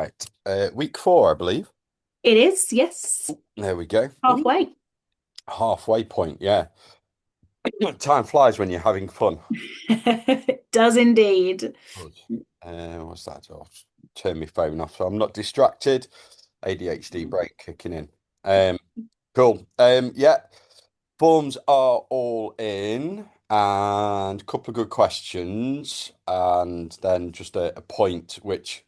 Right. Week four, I believe. It is, yes. There we go. Ooh, Halfway. halfway point. Yeah. Time flies when you're having fun. It does indeed. Good. What's that? I'll turn my phone off so I'm not distracted. ADHD break kicking in. Um, cool. Yeah. Forms are all in and a couple of good questions and then just a point which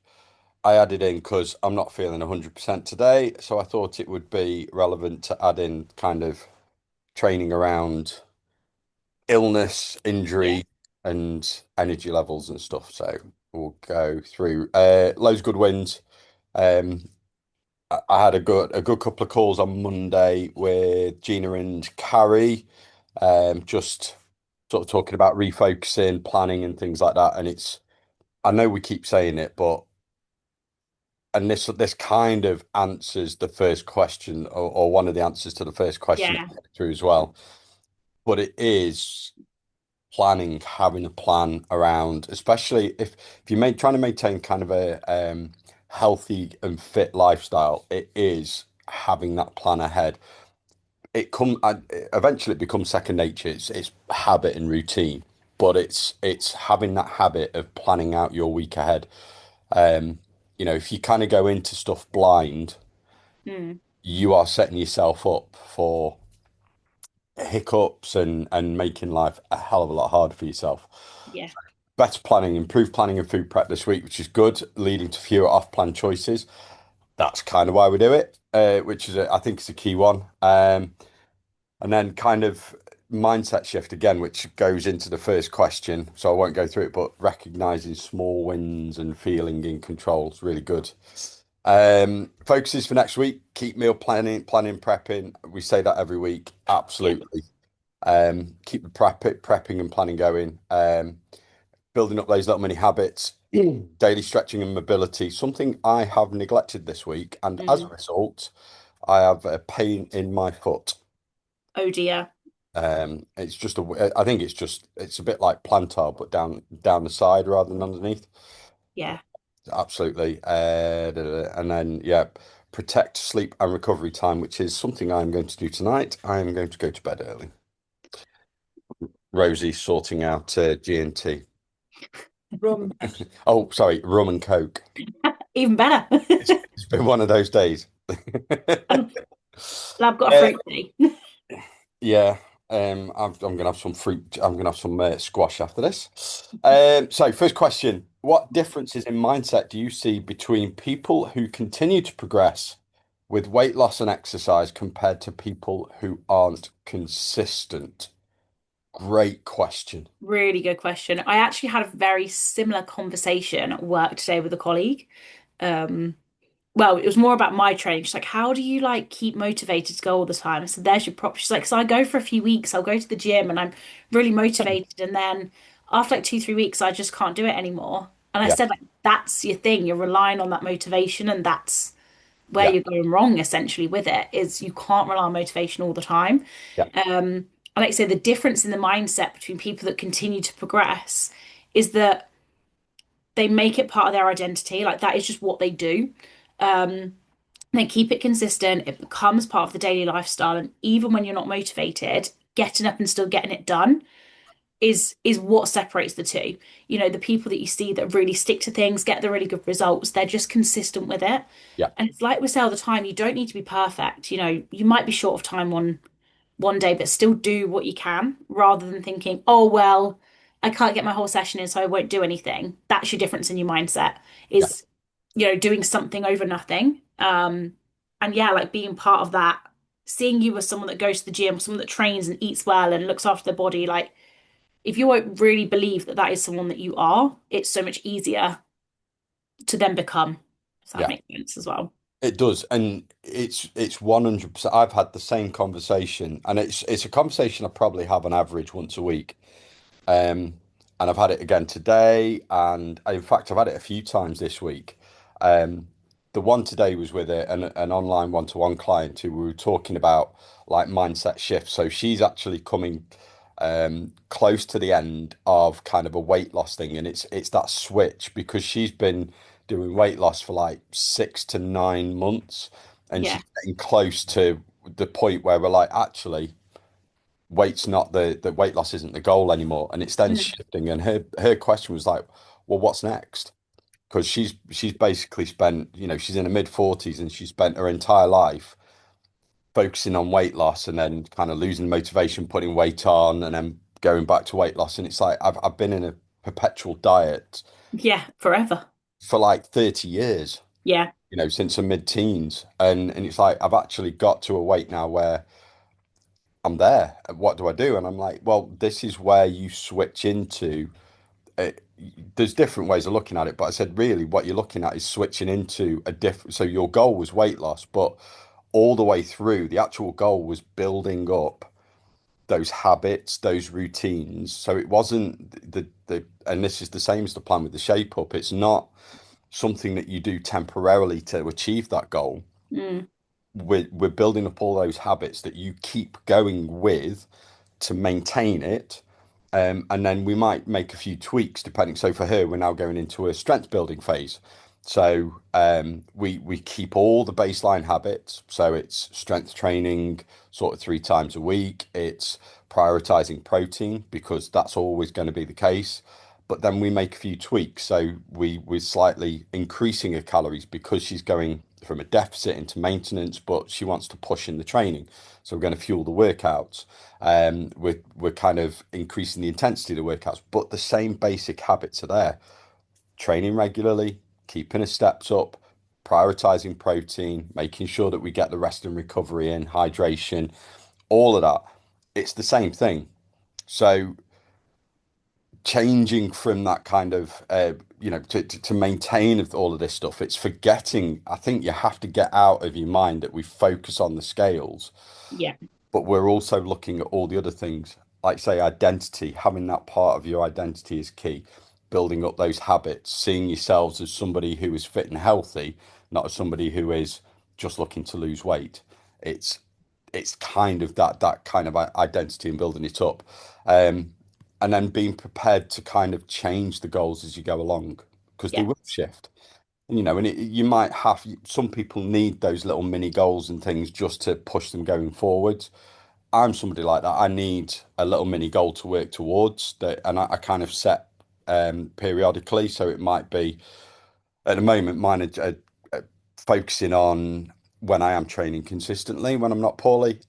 I added in because I'm not feeling 100% today. So I thought it would be relevant to add in kind of training around illness, Yeah. injury, and energy levels and stuff. So we'll go through loads of good wins. Um, I had a good couple of calls on Monday with Gina and Carrie, just sort of talking about refocusing, planning, and things like that. And it's I know we keep saying it, but this kind of answers the first question, or one of the answers to the first question Yeah. I put through as well. But it is planning, having a plan around, especially if you're trying to maintain kind of a healthy and fit lifestyle, it is having that plan ahead. Eventually it becomes second nature. It's habit and routine, but it's having that habit of planning out your week ahead. Um, if you kind of go into stuff blind, Mm. you are setting yourself up for hiccups and making life a hell of a lot harder for yourself. Yeah. Better planning, improved planning and food prep this week, which is good, leading to fewer off-plan choices. That's kind of why we do it, which I think is a key one. And then kind of mindset shift again, which goes into the first question. So I won't go through it, but recognizing small wins and feeling in control is really good. Focuses for next week, keep meal planning, prepping. We say that every week. Yeah. Absolutely. Keep the prepping and planning going. Building up those little mini habits, daily stretching and mobility, something I have neglected this week. And as a Mm. result, I have a pain in my foot. Oh dear. It's just I think it's a bit like plantar, but down the side rather than underneath. Yeah. Absolutely. And then yeah, protect sleep and recovery time, which is something I'm going to do tonight. I am going to go to bed early. Rosie's sorting out G&T. Rum. Oh, sorry, rum and coke. Even better. It's been one of those days. Well, I've got a Uh, fruit tea. yeah, I'm gonna have some fruit. I'm gonna have some squash after this. So first question: what differences in mindset do you see between people who continue to progress with weight loss and exercise compared to people who aren't consistent? Great question. Really good question. I actually had a very similar conversation at work today with a colleague. Um, well, it was more about my training. She's like, how do you like keep motivated to go all the time? So there's your prop. She's like, so I go for a few weeks, I'll go to the gym and I'm really motivated. And then after like 2, 3 weeks, I just can't do it anymore. And I Yeah, said, like, that's your thing. You're relying on that motivation, and that's where yeah, you're going wrong essentially with it, is you can't rely on motivation all the time. yeah, I like to say the difference in the mindset between people that continue to progress is that they make it part of their identity. Like that is just what they do. They keep it consistent. It becomes part of the daily lifestyle. And even when you're not motivated, getting up and still getting it done is what separates the two. You know, the people that you see that really stick to things, get the really good results, they're just consistent with it. yeah, And it's like we say all the time, you don't need to be perfect. You know, you might be short of time one day, but still do what you can rather than thinking, oh well, I can't get my whole session in, so I won't do anything. That's your difference in your mindset, yeah, is doing something over nothing. And yeah, like being part of that, seeing you as someone that goes to the gym, someone that trains and eats well and looks after their body, like if you won't really believe that that is someone that you are, it's so much easier to then become, if that yeah. makes sense as well. It does, and it's 100%. I've had the same conversation, and it's a conversation I probably have on average once a week. Um, and I've had it again today, and in fact, I've had it a few times this week. Um, the one today was with an online one-to-one client who we were talking about like mindset shift. So she's actually coming close to the end of kind of a weight loss thing, and it's that switch because she's been doing weight loss for like 6 to 9 months, and Yeah. she's getting close to the point where we're like, actually, weight's not the weight loss isn't the goal anymore, and it's then Mm. shifting. And her question was like, well, what's next? Because she's basically spent, she's in her mid 40s and she spent her entire life focusing on weight loss and then kind of losing motivation, putting weight on, and then going back to weight loss. And it's like I've been in a perpetual diet Yeah, forever. for like 30 years, Yeah. since her mid-teens. And it's like I've actually got to a weight now where I'm there. What do I do? And I'm like, well, this is where you switch into it. There's different ways of looking at it, but I said really what you're looking at is switching into a different. So your goal was weight loss, but all the way through, the actual goal was building up those habits, those routines. So it wasn't and this is the same as the plan with the shape up. It's not something that you do temporarily to achieve that goal. Mm. We're building up all those habits that you keep going with to maintain it. And then we might make a few tweaks depending. So for her, we're now going into a strength building phase. So we keep all the baseline habits. So it's strength training sort of 3 times a week. It's prioritizing protein because that's always going to be the case. But then we make a few tweaks. So we're slightly increasing her calories because she's going from a deficit into maintenance, but she wants to push in the training. So we're going to fuel the workouts. We're kind of increasing the intensity of the workouts, but the same basic habits are there. Training regularly, keeping her steps up, prioritizing protein, making sure that we get the rest and recovery in, hydration, all of that. It's the same thing. So changing from that kind of to maintain all of this stuff, it's forgetting. I think you have to get out of your mind that we focus on the scales, Yeah. but we're also looking at all the other things, like say identity. Having that part of your identity is key. Building up those habits, seeing yourselves as somebody who is fit and healthy, not as somebody who is just looking to lose weight. It's it's kind of that kind of identity and building it up. Um, and then being prepared to kind of change the goals as you go along because they Yeah. will shift. And you might have some people need those little mini goals and things just to push them going forward. I'm somebody like that. I need a little mini goal to work towards that, and I kind of set periodically. So it might be at the moment mine are focusing on when I am training consistently when I'm not poorly.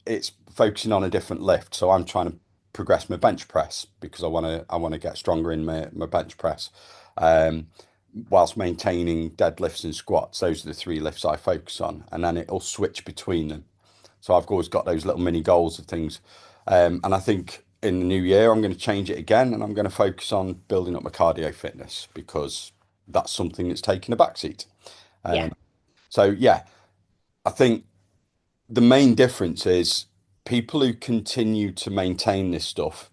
It's focusing on a different lift. So I'm trying to progress my bench press because I want to get stronger in my bench press. Um, whilst maintaining deadlifts and squats. Those are the three lifts I focus on, and then it'll switch between them. So I've always got those little mini goals of things. And I think in the new year, I'm going to change it again and I'm going to focus on building up my cardio fitness because that's something that's taken a backseat. Yeah. So, yeah, I think the main difference is people who continue to maintain this stuff,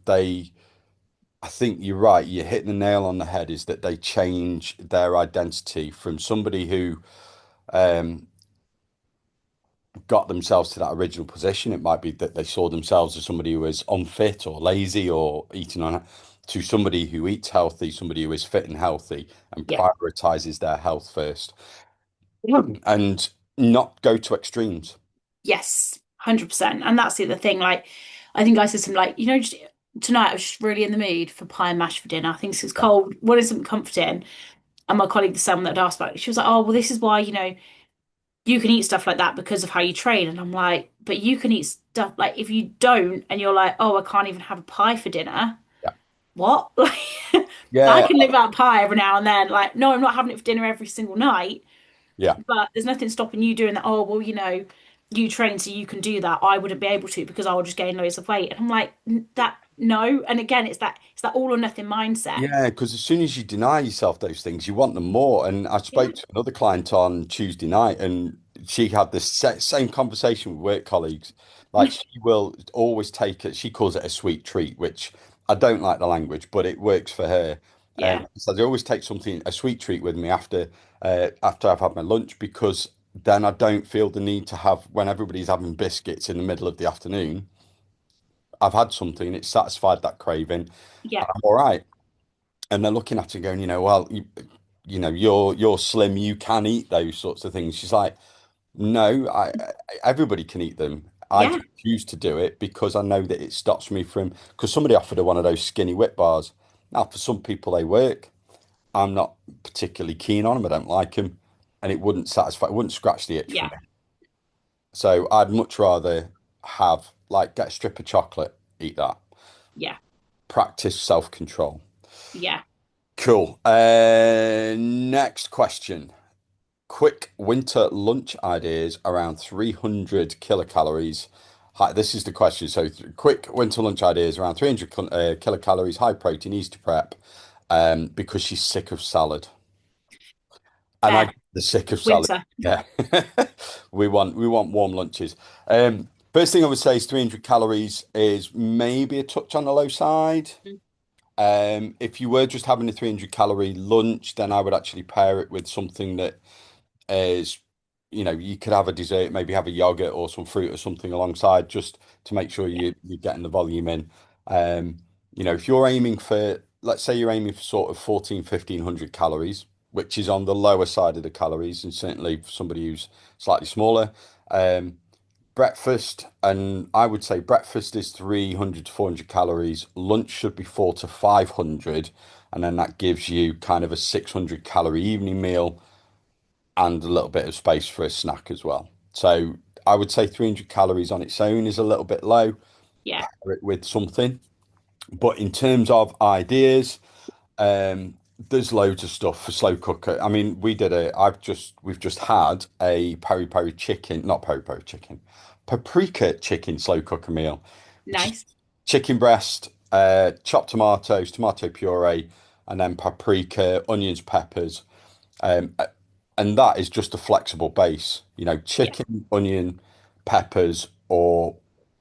I think you're right, you're hitting the nail on the head, is that they change their identity from somebody who um, got themselves to that original position. It might be that they saw themselves as somebody who is unfit or lazy or eating on it, to somebody who eats healthy, somebody who is fit and healthy and Yeah. prioritizes their health first and not go to extremes. Yes. 100%. And that's the other thing. Like, I think I said something like, just tonight I was just really in the mood for pie and mash for dinner. I think it's Yeah, cold, wanted something comforting. And my colleague, the Sam that had asked about it, she was like, oh, well, this is why, you can eat stuff like that because of how you train. And I'm like, but you can eat stuff like if you don't and you're like, oh, I can't even have a pie for dinner. yeah, What? Like, I yeah, can live out pie every now and then. Like, no, I'm not having it for dinner every single night, yeah. but there's nothing stopping you doing that. Oh, well, you train so you can do that. I wouldn't be able to because I will just gain loads of weight. And I'm like, that no. And again, it's that all or nothing mindset. Yeah, because as soon as you deny yourself those things, you want them more. And I Yeah. spoke to another client on Tuesday night, and she had the same conversation with work colleagues. Like she will always take it, she calls it a sweet treat, which I don't like the language, but it works for her. Yeah. So they always take a sweet treat with me after I've had my lunch because then I don't feel the need to have when everybody's having biscuits in the middle of the afternoon. I've had something, it's satisfied that craving, and Yeah. I'm all right. And they're looking at it going, well, you're slim, you can eat those sorts of things. She's like, no, everybody can eat them. I Yeah, just choose to do it because I know that it stops me from, because somebody offered her one of those skinny whip bars. Now, for some people, they work. I'm not particularly keen on them. I don't like them, and it wouldn't scratch the itch for yeah, me. So I'd much rather have like get a strip of chocolate, eat that. yeah, Practice self-control. yeah. Cool. Next question. Quick winter lunch ideas around 300 kilocalories. Hi, this is the question. So, quick winter lunch ideas around 300 kilocalories, high protein, easy to prep, because she's sick of salad. And I Fair. get the sick of salad. Winter. Yeah. We want warm lunches. First thing I would say is 300 calories is maybe a touch on the low side. Mm. If you were just having a 300 calorie lunch, then I would actually pair it with something that is, you could have a dessert, maybe have a yogurt or some fruit or something alongside just to make sure Yeah, you're getting the volume in. Um, if you're aiming for, let's say you're aiming for sort of 1,500 calories, which is on the lower side of the calories, and certainly for somebody who's slightly smaller. Um, Breakfast, and I would say breakfast is 300 to 400 calories. Lunch should be 4 to 500, and then that gives you kind of a 600 calorie evening meal and a little bit of space for a snack as well. So I would say 300 calories on its own is a little bit low. yeah. Pair it with something. But in terms of ideas, there's loads of stuff for slow cooker. I mean, we've just had a peri peri chicken, not peri peri chicken, paprika chicken slow cooker meal, which is Nice. chicken breast, chopped tomatoes, tomato puree, and then paprika, onions, peppers. Um, and that is just a flexible base, Yeah, chicken, onion, peppers, or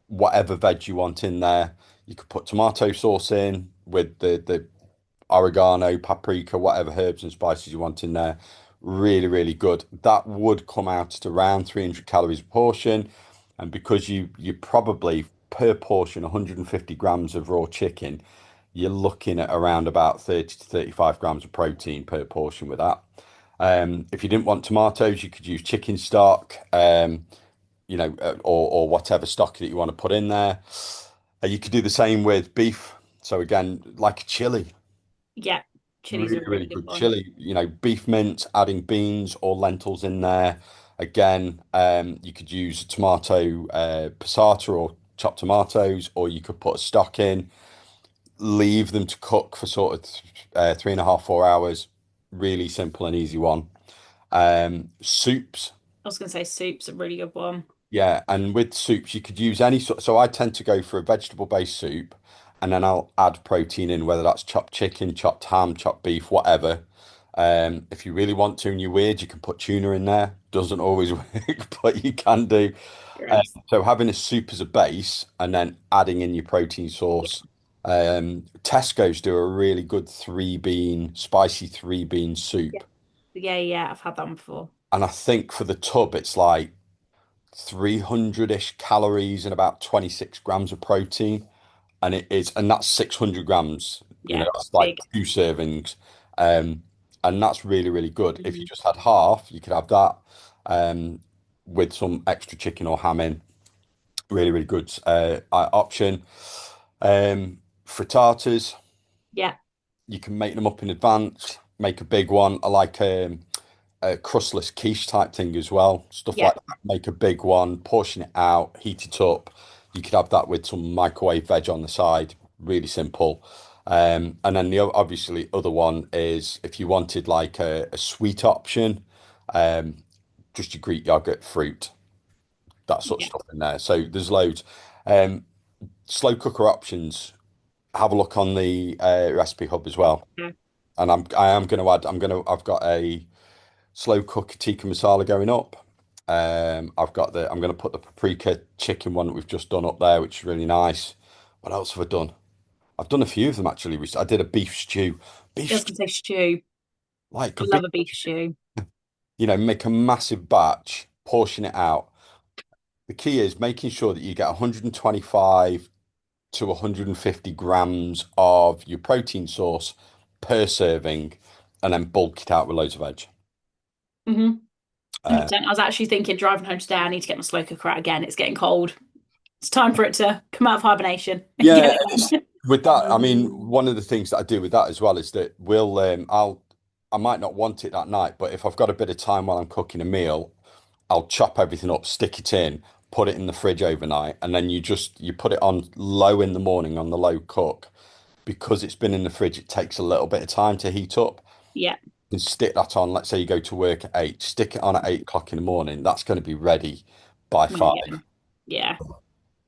whatever veg you want in there. You could put tomato sauce in with the oregano, paprika, whatever herbs and spices you want in there. Really, really good. That would come out at around 300 calories a portion. And because you probably per portion 150 grams of raw chicken, you're looking at around about 30 to 35 grams of protein per portion with that. If you didn't want tomatoes, you could use chicken stock, or whatever stock that you want to put in there. You could do the same with beef. So again, like a chili, yeah. Chili's really, a really really good good one. chili. Beef mince, adding beans or lentils in there. Again, you could use tomato passata or chopped tomatoes, or you could put a stock in, leave them to cook for sort of 3.5, 4 hours. Really simple and easy one. Soups. I was gonna say soup's a really good one. Yeah, and with soups, you could use any sort. So I tend to go for a vegetable-based soup, and then I'll add protein in, whether that's chopped chicken, chopped ham, chopped beef, whatever. If you really want to and you're weird, you can put tuna in there. Doesn't always work, but you can do. Gross. So having a soup as a base and then adding in your protein Yeah, source. Tesco's do a really good spicy three bean yeah, soup. yeah, yeah. I've had that one before. And I think for the tub, it's like 300-ish calories and about 26 grams of protein. And that's 600 grams, Yeah, that's like big. 2 servings. Um, and that's really, really good. If you Mhm. just had half, you could have that um, with some extra chicken or ham in. Really, really good option. Frittatas, Yeah, you can make them up in advance, make a big one. I like a crustless quiche type thing as well. Stuff yeah, like that. Make a big one, portion it out, heat it up. You could have that with some microwave veg on the side. Really simple. And then obviously other one is if you wanted like a sweet option, um, just your Greek yogurt, fruit, that sort of yeah. stuff in there. So there's loads. Um, Slow cooker options. Have a look on the recipe hub as well. Yeah. And I am going to add. I've got a slow cook tikka masala going up. I'm going to put the paprika chicken one that we've just done up there, which is really nice. What else have I done? I've done a few of them actually. I did a beef stew. I Beef was stew, gonna say stew. like I a love big, a beef stew. make a massive batch, portion it out. The key is making sure that you get 125 to 150 grams of your protein source per serving. and then bulk it out with loads of veg. Hmm. Uh, 100%. I was actually thinking driving home today, I need to get my slow cooker out again. It's getting cold. It's time for it to come out of hibernation and yeah, get and it on. with that, I mean, one of the things that I do with that as well is that I might not want it that night, but if I've got a bit of time while I'm cooking a meal, I'll chop everything up, stick it in, put it in the fridge overnight, and then you put it on low in the morning on the low cook. Because it's been in the fridge, it takes a little bit of time to heat up. Yeah, You can stick that on. Let's say you go to work at 8, stick it on at 8 o'clock in the morning. That's going to be ready by when you 5, get home. Yeah.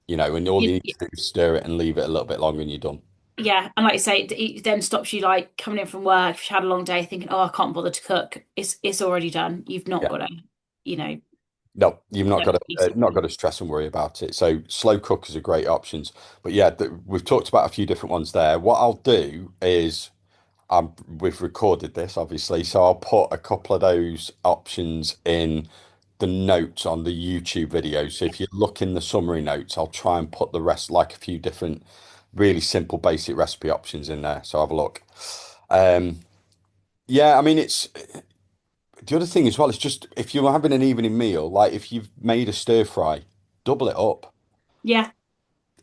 and all you You, need to do is stir it and leave it a little bit longer and you're done. yeah, and like you say, it then stops you like coming in from work, if you had a long day, thinking, "Oh, I can't bother to cook." It's already done. You've not Yeah. got to, you know, No, you've not got don't to be so. not got to stress and worry about it. So slow cookers are great options. But yeah, we've talked about a few different ones there. What I'll do is we've recorded this obviously, so I'll put a couple of those options in the notes on the YouTube video. So if you look in the summary notes, I'll try and put the rest, like a few different really simple basic recipe options in there. So have a look. Um, yeah, I mean it's the other thing as well. It's just if you're having an evening meal, like if you've made a stir fry, double it up. Yeah,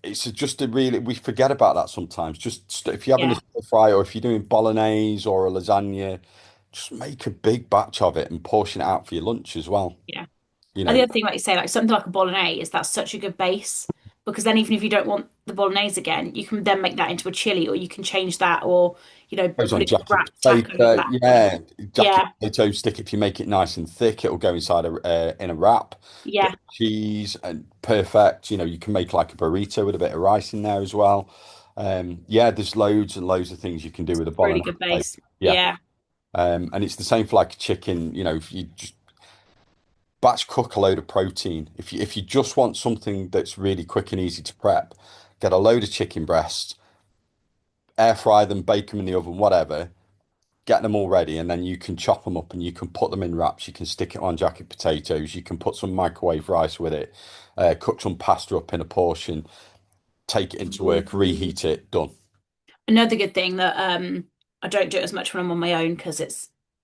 It's just a really we forget about that sometimes. If you're having a yeah, stir fry or if you're doing bolognese or a lasagna, just make a big batch of it and portion it out for your lunch as well. yeah. You And the know, other thing, like you say, like something like a bolognese, is that's such a good base because then even if you don't want the bolognese again, you can then make that into a chili, or you can change that, or goes put on it in a jacket wrap, taco potato. wrap, whatever. Yeah, jacket Yeah, potato stick. If you make it nice and thick, it'll go inside in a wrap. Bit yeah, of cheese and perfect. You can make like a burrito with a bit of rice in there as well. Yeah, there's loads and loads of things you can do with a really bolognese. good base. Yeah. Yeah, And it's the same for like a chicken. If you just batch cook a load of protein, if you just want something that's really quick and easy to prep, get a load of chicken breasts, air fry them, bake them in the oven, whatever. Get them all ready, and then you can chop them up and you can put them in wraps. You can stick it on jacket potatoes. You can put some microwave rice with it, cook some pasta up in a portion, take it into work, reheat it, done. another good thing that I don't do it as much when I'm on my own because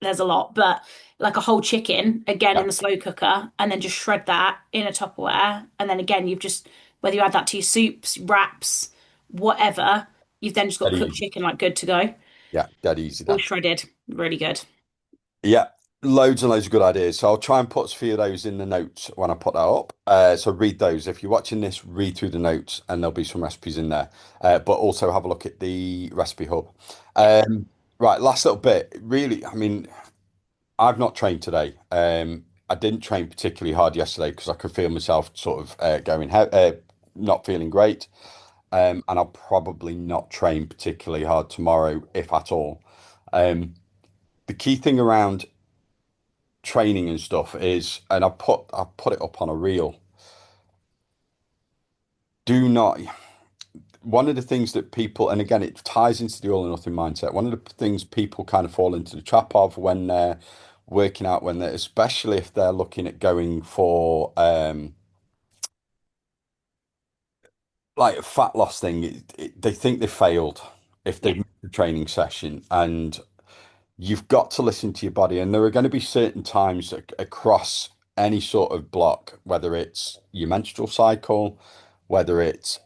there's a lot, but like a whole chicken again Yeah, in the slow cooker and then just shred that in a Tupperware and then again you've just whether you add that to your soups, wraps, whatever, you've then just got dead cooked easy. chicken like good to go, Yeah, dead easy all then. shredded, really good. Yeah, loads and loads of good ideas. So I'll try and put a few of those in the notes when I put that up. So read those. If you're watching this, read through the notes and there'll be some recipes in there. But also have a look at the recipe hub. Yeah, Right, last little bit. Really, I mean, I've not trained today. I didn't train particularly hard yesterday because I could feel myself sort of not feeling great. And I'll probably not train particularly hard tomorrow, if at all. Um, the key thing around training and stuff is, and I put it up on a reel. Do not. One of the things that people, and again, it ties into the all or nothing mindset. One of the things people kind of fall into the trap of when they're working out, especially if they're looking at going for like a fat loss thing, they think they failed if yeah, they've missed the training session, and you've got to listen to your body. And there are going to be certain times across any sort of block, whether it's your menstrual cycle, whether it's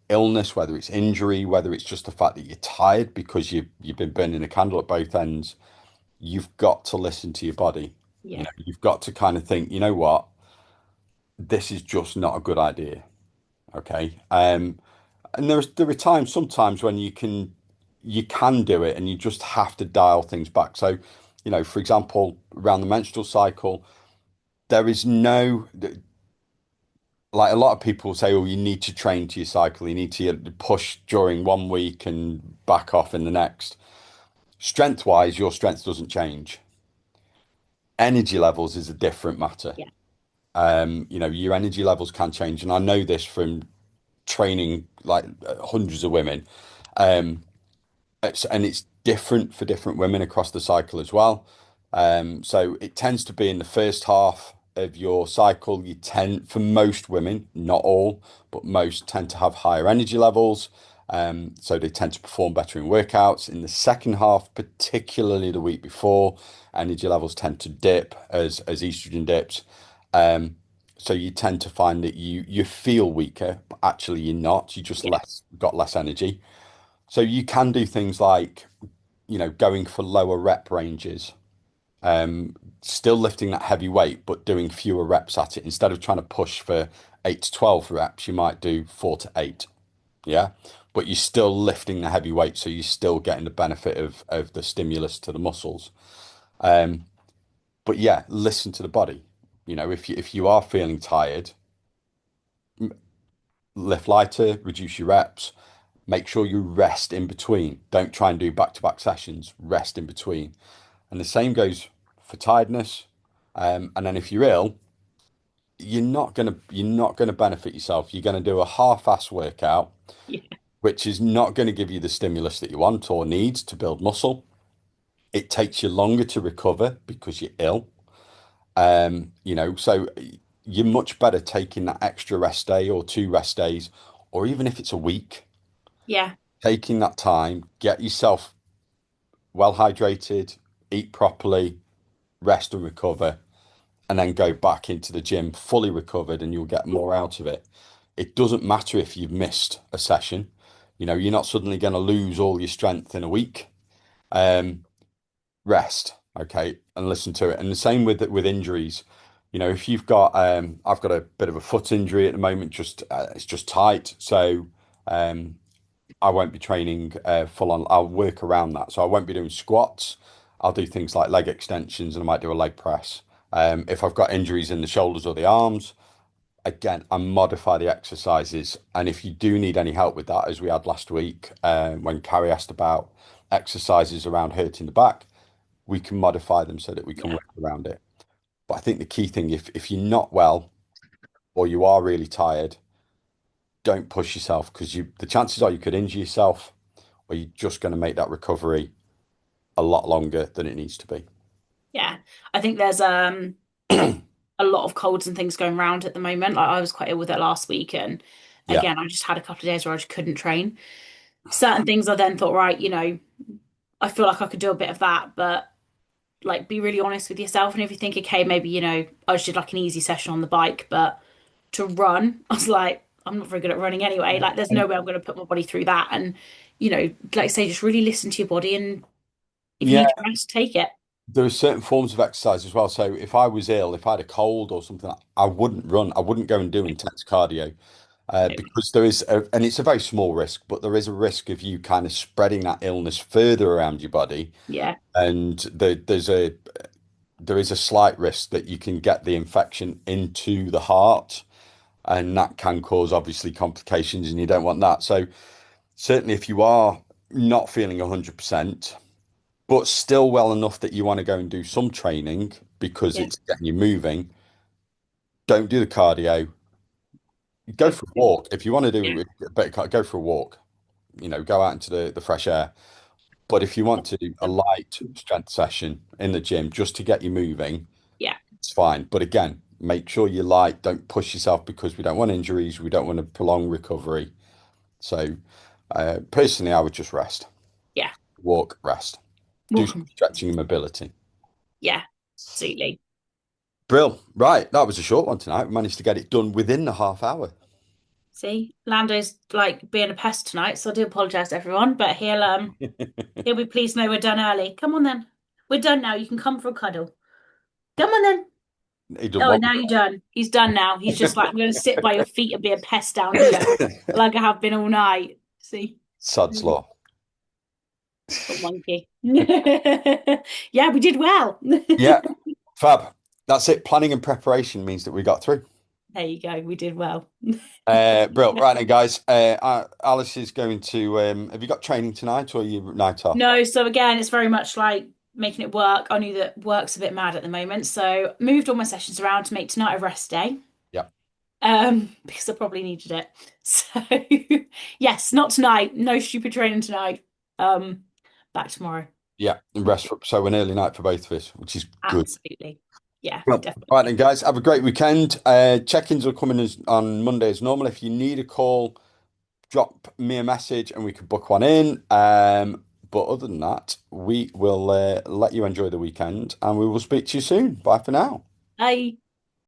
illness, whether it's injury, whether it's just the fact that you're tired because you've been burning a candle at both ends. You've got to listen to your body. yeah, You've got to kind of think, you know what, this is just not a good idea. Okay. And there are times sometimes when you can do it and you just have to dial things back. So, for example, around the menstrual cycle, there is no like a lot of people say, oh, you need to train to your cycle. You need to push during one week and back off in the next. Strength wise, your strength doesn't change. Energy levels is a different matter. yeah, Your energy levels can change. And I know this from training like hundreds of women. Um, and it's different for different women across the cycle as well. So it tends to be in the first half of your cycle, for most women, not all, but most tend to have higher energy levels. So they tend to perform better in workouts. In the second half, particularly the week before, energy levels tend to dip as estrogen dips. Um, so you tend to find that you feel weaker, but actually you're not. You just Yeah. less got less energy. So you can do things like, going for lower rep ranges, um, still lifting that heavy weight, but doing fewer reps at it. Instead of trying to push for 8 to 12 reps, you might do 4 to 8. Yeah. But you're still lifting the heavy weight, so you're still getting the benefit of the stimulus to the muscles. Um, but yeah, listen to the body. If you are feeling tired, lift lighter, reduce your reps, make sure you rest in between. Don't try and do back-to-back sessions, rest in between. And the same goes for tiredness. And then if you're ill, you're not gonna benefit yourself. You're gonna do a half-ass workout, Yeah. which is not going to give you the stimulus that you want or need to build muscle. It takes you longer to recover because you're ill. So you're much better taking that extra rest day or 2 rest days, or even if it's a week, Yeah. taking that time, get yourself well hydrated, eat properly, rest and recover, and then go back into the gym fully recovered and you'll get more out of it. It doesn't matter if you've missed a session. You're not suddenly going to lose all your strength in a week. Um, Rest, okay, and listen to it. And the same with injuries. If you've got, I've got a bit of a foot injury at the moment. Just it's just tight, so um, I won't be training full on. I'll work around that, so I won't be doing squats. I'll do things like leg extensions, and I might do a leg press. If I've got injuries in the shoulders or the arms, again, I modify the exercises. And if you do need any help with that, as we had last week, when Carrie asked about exercises around hurting the back, we can modify them so that we can Yeah. work around it. But I think the key thing, if you're not well or you are really tired, don't push yourself because the chances are you could injure yourself or you're just going to make that recovery a lot longer than it needs to be. Yeah. I think there's a lot of colds and things going around at the moment. Like I was quite ill with it last week, and Yeah. again, I just had a couple of days where I just couldn't train. Certain things I then thought, right, I feel like I could do a bit of that, but like be really honest with yourself. And if you think, okay, maybe, I just did like an easy session on the bike, but to run, I was like, I'm not very good at running anyway. Like there's no way I'm going to put my body through that. And, like I say, just really listen to your body. And if you Yeah, need to rest, take it. there are certain forms of exercise as well. So if I was ill, if I had a cold or something, I wouldn't run. I wouldn't go and do intense cardio because and it's a very small risk, but there is a risk of you kind of spreading that illness further around your body. Yeah. And there is a slight risk that you can get the infection into the heart, and that can cause obviously complications, and you don't want that. So certainly, if you are not feeling 100%, but still well enough that you want to go and do some training because Yeah. it's getting you moving, don't do the cardio. Go Go. for a walk. If you want to Yeah. do a bit of go for a walk. Go out into the fresh air. But if you want to do a light strength session in the gym just to get you moving, Yeah. it's fine. But again, make sure you're light. Don't push yourself because we don't want injuries. We don't want to prolong recovery. So, personally, I would just rest, Yeah. walk, rest, do some Welcome. stretching and mobility. Yeah. Absolutely. Brill. Right. That was a short one tonight. We managed to get it done within the half hour. See, Lando's like being a pest tonight, so I do apologise to everyone, but he'll be pleased to know we're done early. Come on then. We're done now. You can come for a cuddle. Come on then. He doesn't Oh, want now you're done. He's done now. He's just like, I'm going to sit by your feet and be a pest down here, me. like I have been all night. See? Sod's law. Little monkey. Yeah, we did well. Yeah. Fab. That's it. Planning and preparation means that we got through. There you go. We did well. Brilliant. Right then, guys. Alice is going to. Have you got training tonight or are you night off? No, so again, it's very much like making it work. I knew that work's a bit mad at the moment, so moved all my sessions around to make tonight a rest day. Yeah. Because I probably needed it. So yes, not tonight. No stupid training tonight. Um, back tomorrow. Yeah. And rest for, so an early night for both of us, which is good. Absolutely. Yeah, Well, right then, definitely. guys. Have a great weekend. Check-ins will come in on Monday as normal. If you need a call, drop me a message and we could book one in. But other than that, we will let you enjoy the weekend and we will speak to you soon. Bye for now. Bye.